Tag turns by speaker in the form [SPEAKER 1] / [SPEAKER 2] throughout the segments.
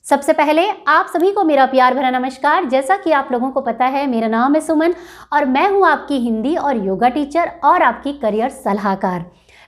[SPEAKER 1] सबसे पहले आप सभी को मेरा प्यार भरा नमस्कार। जैसा कि आप लोगों को पता है, मेरा नाम है सुमन और मैं हूं आपकी हिंदी और योगा टीचर और आपकी करियर सलाहकार।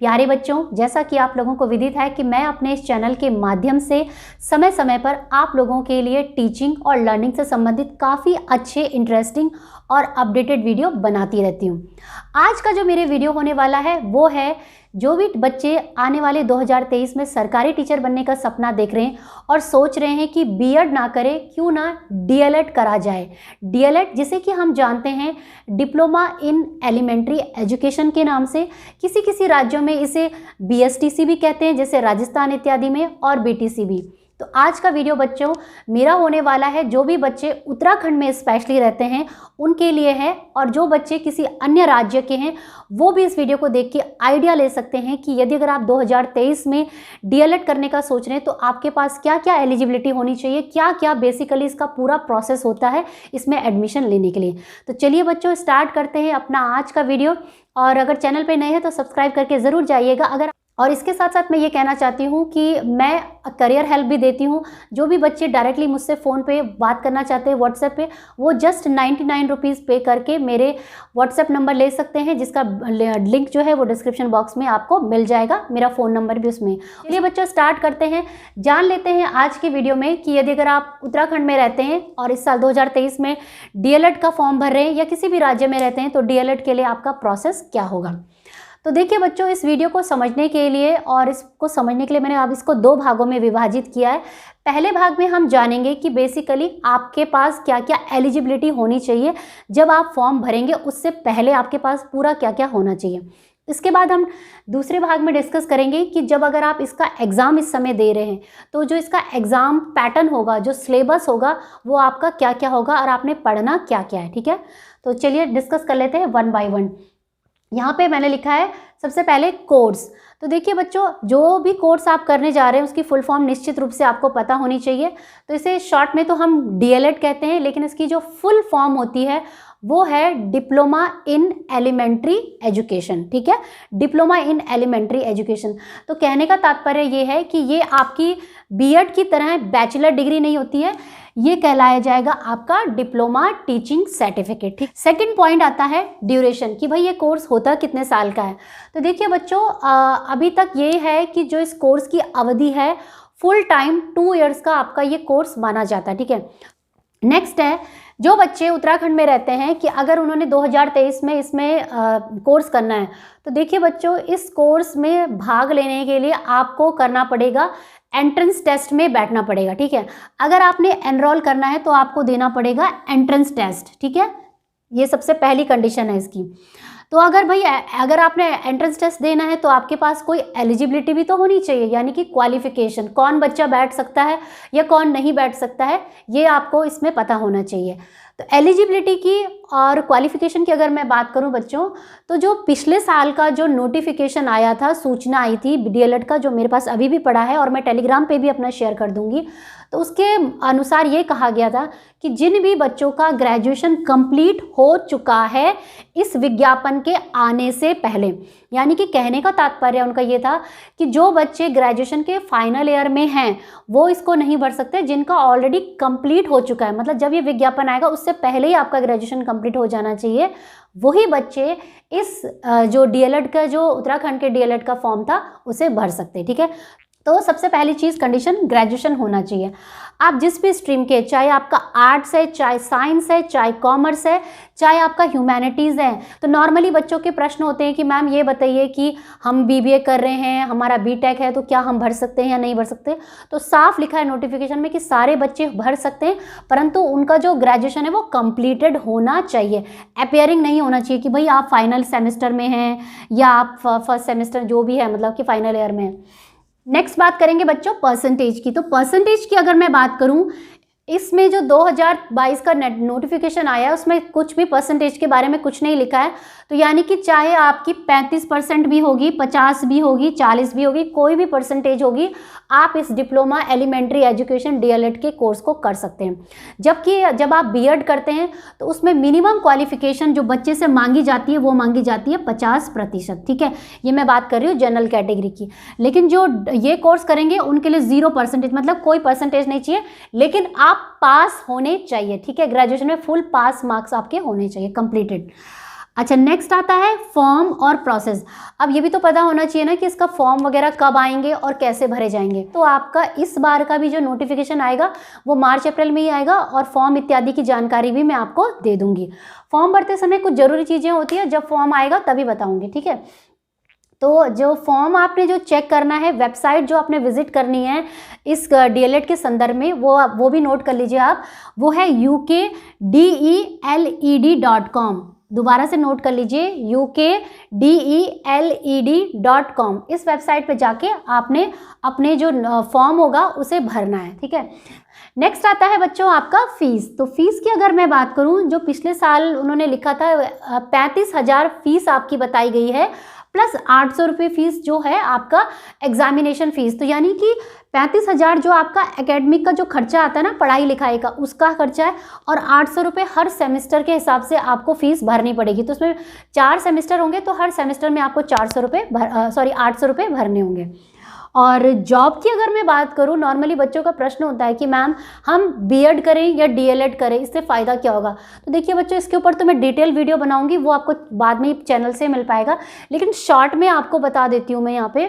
[SPEAKER 1] प्यारे बच्चों, जैसा कि आप लोगों को विदित है कि मैं अपने इस चैनल के माध्यम से समय समय पर आप लोगों के लिए टीचिंग और लर्निंग से संबंधित काफ़ी अच्छे, इंटरेस्टिंग और अपडेटेड वीडियो बनाती रहती हूँ। आज का जो मेरे वीडियो होने वाला है वो है, जो भी बच्चे आने वाले 2023 में सरकारी टीचर बनने का सपना देख रहे हैं और सोच रहे हैं कि बीएड ना करें, क्यों ना डीएलएड करा जाए। डीएलएड जिसे कि हम जानते हैं डिप्लोमा इन एलिमेंट्री एजुकेशन के नाम से, किसी किसी राज्यों में इसे बीएसटीसी भी कहते हैं, जैसे राजस्थान इत्यादि में, और बीटीसी भी। तो आज का वीडियो बच्चों मेरा होने वाला है, जो भी बच्चे उत्तराखंड में स्पेशली रहते हैं उनके लिए है, और जो बच्चे किसी अन्य राज्य के हैं वो भी इस वीडियो को देख के आइडिया ले सकते हैं कि यदि अगर आप 2023 में डीएलएड करने का सोच रहे हैं तो आपके पास क्या क्या एलिजिबिलिटी होनी चाहिए, क्या क्या बेसिकली इसका पूरा प्रोसेस होता है इसमें एडमिशन लेने के लिए। तो चलिए बच्चों, स्टार्ट करते हैं अपना आज का वीडियो। और अगर चैनल पे नए हैं तो सब्सक्राइब करके ज़रूर जाइएगा। और इसके साथ साथ मैं ये कहना चाहती हूँ कि मैं करियर हेल्प भी देती हूँ। जो भी बच्चे डायरेक्टली मुझसे फ़ोन पे बात करना चाहते हैं व्हाट्सएप पे, वो जस्ट 99 रुपीज़ पे करके मेरे व्हाट्सएप नंबर ले सकते हैं, जिसका लिंक जो है वो डिस्क्रिप्शन बॉक्स में आपको मिल जाएगा, मेरा फ़ोन नंबर भी उसमें। चलिए बच्चों, स्टार्ट करते हैं। जान लेते हैं आज की वीडियो में कि यदि अगर आप उत्तराखंड में रहते हैं और इस साल 2023 में डीएलएड का फॉर्म भर रहे हैं या किसी भी राज्य में रहते हैं तो डीएलएड के लिए आपका प्रोसेस क्या होगा। तो देखिए बच्चों, इस वीडियो को समझने के लिए और इसको समझने के लिए मैंने अब इसको दो भागों में विभाजित किया है। पहले भाग में हम जानेंगे कि बेसिकली आपके पास क्या क्या एलिजिबिलिटी होनी चाहिए, जब आप फॉर्म भरेंगे उससे पहले आपके पास पूरा क्या क्या होना चाहिए। इसके बाद हम दूसरे भाग में डिस्कस करेंगे कि जब अगर आप इसका एग्ज़ाम इस समय दे रहे हैं तो जो इसका एग्ज़ाम पैटर्न होगा, जो सिलेबस होगा, वो आपका क्या क्या होगा और आपने पढ़ना क्या क्या है। ठीक है, तो चलिए डिस्कस कर लेते हैं वन बाय वन। यहाँ पे मैंने लिखा है सबसे पहले कोर्स। तो देखिए बच्चों, जो भी कोर्स आप करने जा रहे हैं उसकी फुल फॉर्म निश्चित रूप से आपको पता होनी चाहिए। तो इसे शॉर्ट में तो हम डीएलएड कहते हैं, लेकिन इसकी जो फुल फॉर्म होती है वो है डिप्लोमा इन एलिमेंट्री एजुकेशन। ठीक है, डिप्लोमा इन एलिमेंट्री एजुकेशन। तो कहने का तात्पर्य ये है कि ये आपकी बीएड की तरह बैचलर डिग्री नहीं होती है, ये कहलाया जाएगा आपका डिप्लोमा टीचिंग सर्टिफिकेट। ठीक, सेकंड पॉइंट आता है ड्यूरेशन, कि भाई ये कोर्स होता कितने साल का है। तो देखिए बच्चों, अभी तक ये है कि जो इस कोर्स की अवधि है फुल टाइम 2 इयर्स का आपका ये कोर्स माना जाता है। ठीक है, नेक्स्ट है, जो बच्चे उत्तराखंड में रहते हैं कि अगर उन्होंने 2023 में इसमें कोर्स करना है, तो देखिए बच्चों, इस कोर्स में भाग लेने के लिए आपको करना पड़ेगा, एंट्रेंस टेस्ट में बैठना पड़ेगा। ठीक है, अगर आपने एनरोल करना है तो आपको देना पड़ेगा एंट्रेंस टेस्ट। ठीक है, ये सबसे पहली कंडीशन है इसकी। तो अगर आपने एंट्रेंस टेस्ट देना है तो आपके पास कोई एलिजिबिलिटी भी तो होनी चाहिए, यानी कि क्वालिफिकेशन, कौन बच्चा बैठ सकता है या कौन नहीं बैठ सकता है, ये आपको इसमें पता होना चाहिए। तो एलिजिबिलिटी की और क्वालिफिकेशन की अगर मैं बात करूं बच्चों, तो जो पिछले साल का जो नोटिफिकेशन आया था, सूचना आई थी डीएलएड का, जो मेरे पास अभी भी पड़ा है और मैं टेलीग्राम पे भी अपना शेयर कर दूंगी, तो उसके अनुसार ये कहा गया था कि जिन भी बच्चों का ग्रेजुएशन कंप्लीट हो चुका है इस विज्ञापन के आने से पहले, यानी कि कहने का तात्पर्य उनका ये था कि जो बच्चे ग्रेजुएशन के फाइनल ईयर में हैं वो इसको नहीं भर सकते, जिनका ऑलरेडी कंप्लीट हो चुका है, मतलब जब ये विज्ञापन आएगा उससे पहले ही आपका ग्रेजुएशन कंप्लीट हो जाना चाहिए, वही बच्चे इस जो डीएलएड का, जो उत्तराखंड के डीएलएड का फॉर्म था उसे भर सकते। ठीक है, तो सबसे पहली चीज़ कंडीशन ग्रेजुएशन होना चाहिए। आप जिस भी स्ट्रीम के, चाहे आपका आर्ट्स है, चाहे साइंस है, चाहे कॉमर्स है, चाहे आपका ह्यूमैनिटीज़ है। तो नॉर्मली बच्चों के प्रश्न होते हैं कि मैम ये बताइए कि हम बीबीए कर रहे हैं, हमारा बीटेक है, तो क्या हम भर सकते हैं या नहीं भर सकते। तो साफ लिखा है नोटिफिकेशन में कि सारे बच्चे भर सकते हैं, परंतु उनका जो ग्रेजुएशन है वो कंप्लीटेड होना चाहिए। अपेयरिंग नहीं होना चाहिए कि भाई आप फाइनल सेमेस्टर में हैं या आप फर्स्ट सेमेस्टर जो भी है, मतलब कि फाइनल ईयर में। नेक्स्ट बात करेंगे बच्चों परसेंटेज की। तो परसेंटेज की अगर मैं बात करूं, इसमें जो 2022 का नोटिफिकेशन आया है उसमें कुछ भी परसेंटेज के बारे में कुछ नहीं लिखा है। तो यानी कि चाहे आपकी 35% भी होगी, 50 भी होगी, 40 भी होगी, कोई भी परसेंटेज होगी, आप इस डिप्लोमा एलिमेंट्री एजुकेशन डीएलएड के कोर्स को कर सकते हैं। जबकि जब आप बीएड करते हैं तो उसमें मिनिमम क्वालिफिकेशन जो बच्चे से मांगी जाती है वो मांगी जाती है 50%। ठीक है, ये मैं बात कर रही हूँ जनरल कैटेगरी की। लेकिन जो ये कोर्स करेंगे उनके लिए 0%, मतलब कोई परसेंटेज नहीं चाहिए, लेकिन आप पास होने चाहिए। ठीक है, ग्रेजुएशन में फुल पास मार्क्स आपके होने चाहिए, कंप्लीटेड। अच्छा, नेक्स्ट आता है फॉर्म और प्रोसेस। अब ये भी तो पता होना चाहिए ना कि इसका फॉर्म वगैरह कब आएंगे और कैसे भरे जाएंगे। तो आपका इस बार का भी जो नोटिफिकेशन आएगा वो मार्च अप्रैल में ही आएगा, और फॉर्म इत्यादि की जानकारी भी मैं आपको दे दूंगी। फॉर्म भरते समय कुछ जरूरी चीज़ें होती है, जब फॉर्म आएगा तभी बताऊंगी। ठीक है, तो जो फॉर्म आपने जो चेक करना है, वेबसाइट जो आपने विजिट करनी है इस डीएलएड के संदर्भ में, वो भी नोट कर लीजिए आप। वो है ukdeled.com। दोबारा से नोट कर लीजिए, ukdeled.com। इस वेबसाइट पे जाके आपने अपने जो फॉर्म होगा उसे भरना है। ठीक है, नेक्स्ट आता है बच्चों आपका फीस। तो फीस की अगर मैं बात करूं, जो पिछले साल उन्होंने लिखा था 35,000 फीस आपकी बताई गई है, प्लस 800 रुपये फीस जो है आपका एग्जामिनेशन फीस। तो यानी कि 35,000 जो आपका एकेडमिक का जो खर्चा आता है ना, पढ़ाई लिखाई का, उसका खर्चा है, और 800 रुपये हर सेमेस्टर के हिसाब से आपको फीस भरनी पड़ेगी। तो उसमें 4 सेमेस्टर होंगे, तो हर सेमेस्टर में आपको 800 रुपये भरने होंगे। और जॉब की अगर मैं बात करूं, नॉर्मली बच्चों का प्रश्न होता है कि मैम हम बीएड करें या डीएलएड करें, इससे फ़ायदा क्या होगा। तो देखिए बच्चों, इसके ऊपर तो मैं डिटेल वीडियो बनाऊंगी, वो आपको बाद में चैनल से मिल पाएगा, लेकिन शॉर्ट में आपको बता देती हूँ मैं यहाँ पे।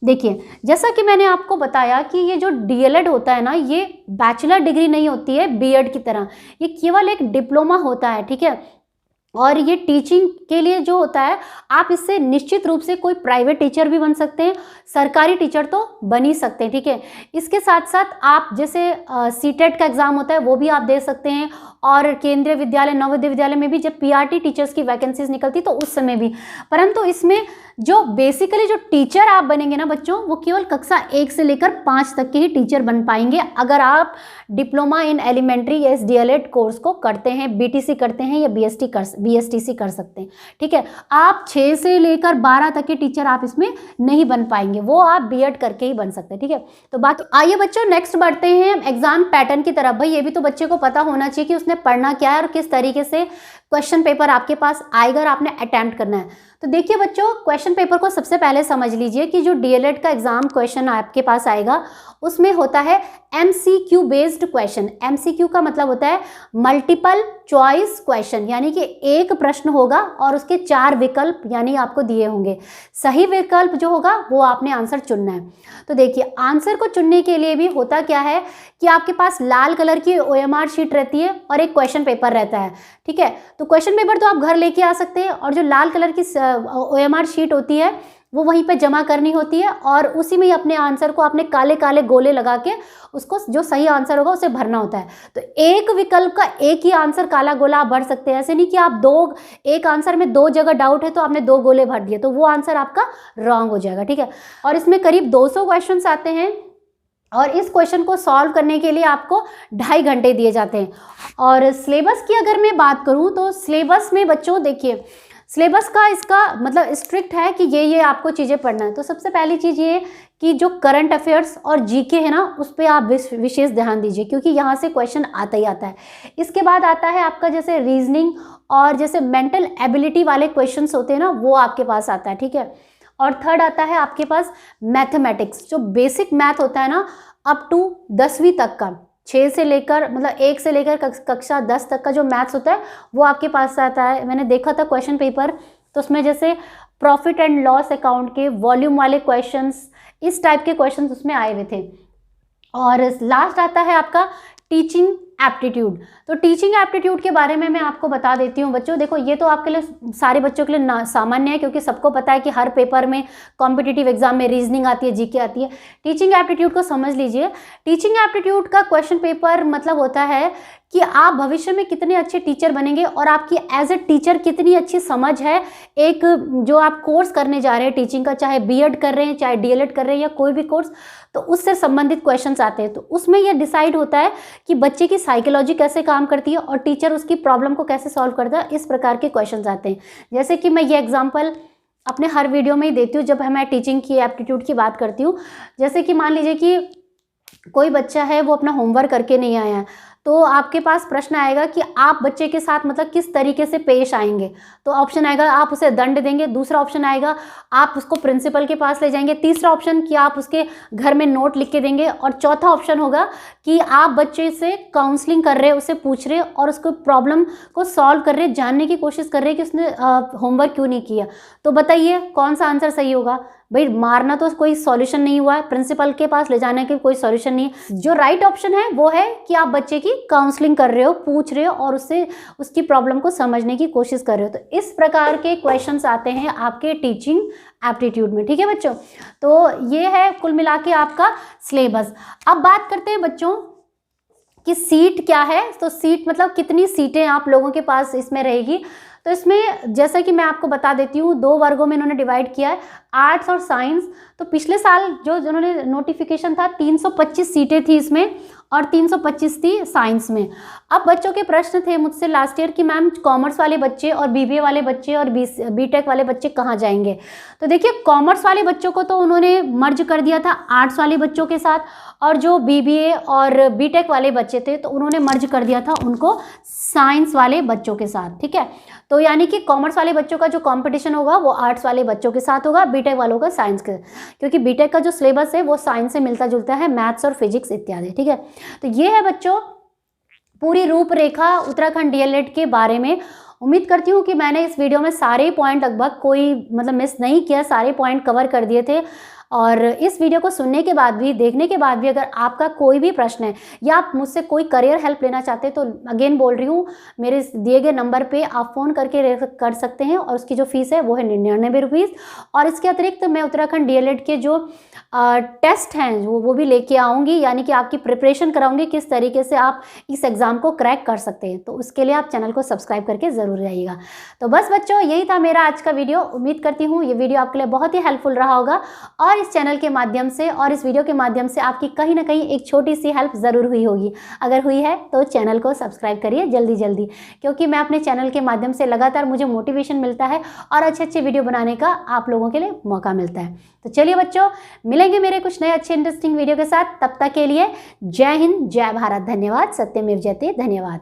[SPEAKER 1] देखिए, जैसा कि मैंने आपको बताया कि ये जो डीएलएड होता है ना, ये बैचलर डिग्री नहीं होती है बीएड की तरह, ये केवल एक डिप्लोमा होता है। ठीक है, और ये टीचिंग के लिए जो होता है, आप इससे निश्चित रूप से कोई प्राइवेट टीचर भी बन सकते हैं, सरकारी टीचर तो बन ही सकते हैं। ठीक है, इसके साथ साथ आप जैसे सीटेट का एग्ज़ाम होता है वो भी आप दे सकते हैं, और केंद्रीय विद्यालय, नवोदय विद्यालय में भी जब पीआरटी टीचर्स की वैकेंसीज निकलती तो उस समय भी। परंतु इसमें जो बेसिकली जो टीचर आप बनेंगे ना बच्चों, वो केवल कक्षा 1 से लेकर 5 तक के ही टीचर बन पाएंगे, अगर आप डिप्लोमा इन एलिमेंट्री या डीएलएड कोर्स को करते हैं, बीटीसी करते हैं या बीएसटीसी कर सकते हैं। ठीक है, आप 6 से लेकर 12 तक के टीचर आप इसमें नहीं बन पाएंगे, वो आप बीएड करके ही बन सकते हैं। ठीक है, तो बाकी आइए बच्चों नेक्स्ट बढ़ते हैं एग्जाम पैटर्न की तरफ। भाई ये भी तो बच्चे को पता होना चाहिए कि उसने पढ़ना क्या है और किस तरीके से क्वेश्चन पेपर आपके पास आएगा और आपने अटेम्प्ट करना है। तो देखिए बच्चों, क्वेश्चन पेपर को सबसे पहले समझ लीजिए कि जो डीएलएड का एग्जाम क्वेश्चन आपके पास आएगा उसमें होता है एमसीक्यू बेस्ड क्वेश्चन। एमसीक्यू का मतलब होता है मल्टीपल चॉइस क्वेश्चन, यानी कि एक प्रश्न होगा और उसके 4 विकल्प यानी आपको दिए होंगे। सही विकल्प जो होगा वो आपने आंसर चुनना है। तो देखिए, आंसर को चुनने के लिए भी होता क्या है कि आपके पास लाल कलर की ओएमआर शीट रहती है और एक क्वेश्चन पेपर रहता है। ठीक है, तो क्वेश्चन पेपर तो आप घर लेके आ सकते हैं, और जो लाल कलर की ओएमआर शीट होती है वो वहीं पे जमा करनी होती है, और उसी में ही अपने आंसर को आपने काले काले गोले लगा के उसको जो सही आंसर होगा उसे भरना होता है। तो एक विकल्प का एक ही आंसर काला गोला आप भर सकते हैं, ऐसे नहीं कि आप एक आंसर में 2 जगह डाउट है तो आपने 2 गोले भर दिए, तो वो आंसर आपका रॉन्ग हो जाएगा। ठीक है, और इसमें करीब 200 क्वेश्चन आते हैं, और इस क्वेश्चन को सॉल्व करने के लिए आपको 2.5 घंटे दिए जाते हैं। और सिलेबस की अगर मैं बात करूं तो सिलेबस में बच्चों देखिए, सिलेबस का इसका मतलब स्ट्रिक्ट है कि ये आपको चीज़ें पढ़ना है। तो सबसे पहली चीज़ ये कि जो करंट अफेयर्स और जीके है ना, उस पर आप विशेष ध्यान दीजिए, क्योंकि यहाँ से क्वेश्चन आता ही आता है। इसके बाद आता है आपका जैसे रीजनिंग और जैसे मेंटल एबिलिटी वाले क्वेश्चंस होते हैं ना, वो आपके पास आता है। ठीक है, और थर्ड आता है आपके पास मैथमेटिक्स, जो बेसिक मैथ होता है ना, अप टू 10वीं तक का, 6 से लेकर मतलब 1 से लेकर कक्षा 10 तक का जो मैथ्स होता है वो आपके पास आता है। मैंने देखा था क्वेश्चन पेपर, तो उसमें जैसे प्रॉफिट एंड लॉस अकाउंट के वॉल्यूम वाले क्वेश्चंस, इस टाइप के क्वेश्चंस उसमें आए हुए थे। और लास्ट आता है आपका टीचिंग एप्टीट्यूड। तो टीचिंग एप्टीट्यूड के बारे में मैं आपको बता देती हूँ बच्चों। देखो, ये तो आपके लिए सारे बच्चों के लिए सामान्य है, क्योंकि सबको पता है कि हर पेपर में कॉम्पिटिटिव एग्जाम में रीजनिंग आती है, जीके आती है। टीचिंग एप्टीट्यूड को समझ लीजिए। टीचिंग एप्टीट्यूड का क्वेश्चन पेपर मतलब होता है कि आप भविष्य में कितने अच्छे टीचर बनेंगे और आपकी एज ए टीचर कितनी अच्छी समझ है। एक जो आप कोर्स करने जा रहे हैं टीचिंग का, चाहे बीएड कर रहे हैं, चाहे डीएलएड कर रहे हैं या कोई भी कोर्स, तो उससे संबंधित क्वेश्चंस आते हैं। तो उसमें यह डिसाइड होता है कि बच्चे की साइकोलॉजी कैसे काम करती है और टीचर उसकी प्रॉब्लम को कैसे सॉल्व करता है। इस प्रकार के क्वेश्चंस आते हैं। जैसे कि मैं ये एग्जांपल अपने हर वीडियो में ही देती हूँ जब मैं टीचिंग की एप्टीट्यूड की बात करती हूँ। जैसे कि मान लीजिए कि कोई बच्चा है, वो अपना होमवर्क करके नहीं आया है, तो आपके पास प्रश्न आएगा कि आप बच्चे के साथ मतलब किस तरीके से पेश आएंगे। तो ऑप्शन आएगा आप उसे दंड देंगे, दूसरा ऑप्शन आएगा आप उसको प्रिंसिपल के पास ले जाएंगे, तीसरा ऑप्शन कि आप उसके घर में नोट लिख के देंगे, और चौथा ऑप्शन होगा कि आप बच्चे से काउंसलिंग कर रहे हैं, उसे पूछ रहे और उसको प्रॉब्लम को सॉल्व कर रहे, जानने की कोशिश कर रहे कि उसने होमवर्क क्यों नहीं किया। तो बताइए कौन सा आंसर सही होगा। भाई मारना तो कोई सॉल्यूशन नहीं हुआ है, प्रिंसिपल के पास ले जाने के कोई सॉल्यूशन नहीं है। जो राइट ऑप्शन है वो है कि आप बच्चे की काउंसलिंग कर रहे हो, पूछ रहे हो और उससे उसकी प्रॉब्लम को समझने की कोशिश कर रहे हो। तो इस प्रकार के क्वेश्चंस आते हैं आपके टीचिंग एप्टीट्यूड में। ठीक है बच्चों, तो ये है कुल मिला के आपका सिलेबस। अब बात करते हैं बच्चों कि सीट क्या है। तो सीट मतलब कितनी सीटें आप लोगों के पास इसमें रहेगी। तो इसमें जैसा कि मैं आपको बता देती हूँ, 2 वर्गों में इन्होंने डिवाइड किया है, आर्ट्स और साइंस। तो पिछले साल जो उन्होंने नोटिफिकेशन था 325 सीटें थी इसमें और 325 थी साइंस में। अब बच्चों के प्रश्न थे मुझसे लास्ट ईयर कि मैम कॉमर्स वाले बच्चे और बीबीए वाले बच्चे और बीटेक वाले बच्चे कहाँ जाएंगे। तो देखिए कॉमर्स वाले बच्चों को तो उन्होंने मर्ज कर दिया था आर्ट्स वाले बच्चों के साथ, और जो बीबीए और बीटेक वाले बच्चे थे तो उन्होंने मर्ज कर दिया था उनको साइंस वाले बच्चों के साथ। ठीक है, तो यानी कि कॉमर्स वाले बच्चों का जो कंपटीशन होगा वो आर्ट्स वाले बच्चों के साथ होगा, बीटेक वालों का साइंस के, क्योंकि बीटेक का जो सिलेबस है वो साइंस से मिलता जुलता है, मैथ्स और फिजिक्स इत्यादि। ठीक है, तो ये है बच्चों पूरी रूपरेखा उत्तराखंड डीएलएड के बारे में। उम्मीद करती हूँ कि मैंने इस वीडियो में सारे पॉइंट लगभग कोई मतलब मिस नहीं किया, सारे पॉइंट कवर कर दिए थे। और इस वीडियो को सुनने के बाद भी, देखने के बाद भी अगर आपका कोई भी प्रश्न है या आप मुझसे कोई करियर हेल्प लेना चाहते हैं तो अगेन बोल रही हूँ, मेरे दिए गए नंबर पे आप फ़ोन करके कर सकते हैं और उसकी जो फीस है वो है 99 रुपीज़। और इसके अतिरिक्त मैं उत्तराखंड डीएलएड के जो टेस्ट हैं वो भी लेके आऊँगी, यानी कि आपकी प्रिपरेशन कराऊँगी किस तरीके से आप इस एग्ज़ाम को क्रैक कर सकते हैं। तो उसके लिए आप चैनल को सब्सक्राइब करके ज़रूर रहिएगा। तो बस बच्चों यही था मेरा आज का वीडियो। उम्मीद करती हूँ ये वीडियो आपके लिए बहुत ही हेल्पफुल रहा होगा और इस चैनल के माध्यम से और इस वीडियो के माध्यम से आपकी कहीं ना कहीं एक छोटी सी हेल्प ज़रूर हुई होगी। अगर हुई है तो चैनल को सब्सक्राइब करिए जल्दी जल्दी, क्योंकि मैं अपने चैनल के माध्यम से लगातार मुझे मोटिवेशन मिलता है और अच्छे अच्छे वीडियो बनाने का आप लोगों के लिए मौका मिलता है। तो चलिए बच्चों, मिलेंगे मेरे कुछ नए अच्छे इंटरेस्टिंग वीडियो के साथ। तब तक के लिए जय हिंद, जय भारत, धन्यवाद, सत्यमेव जयते, धन्यवाद।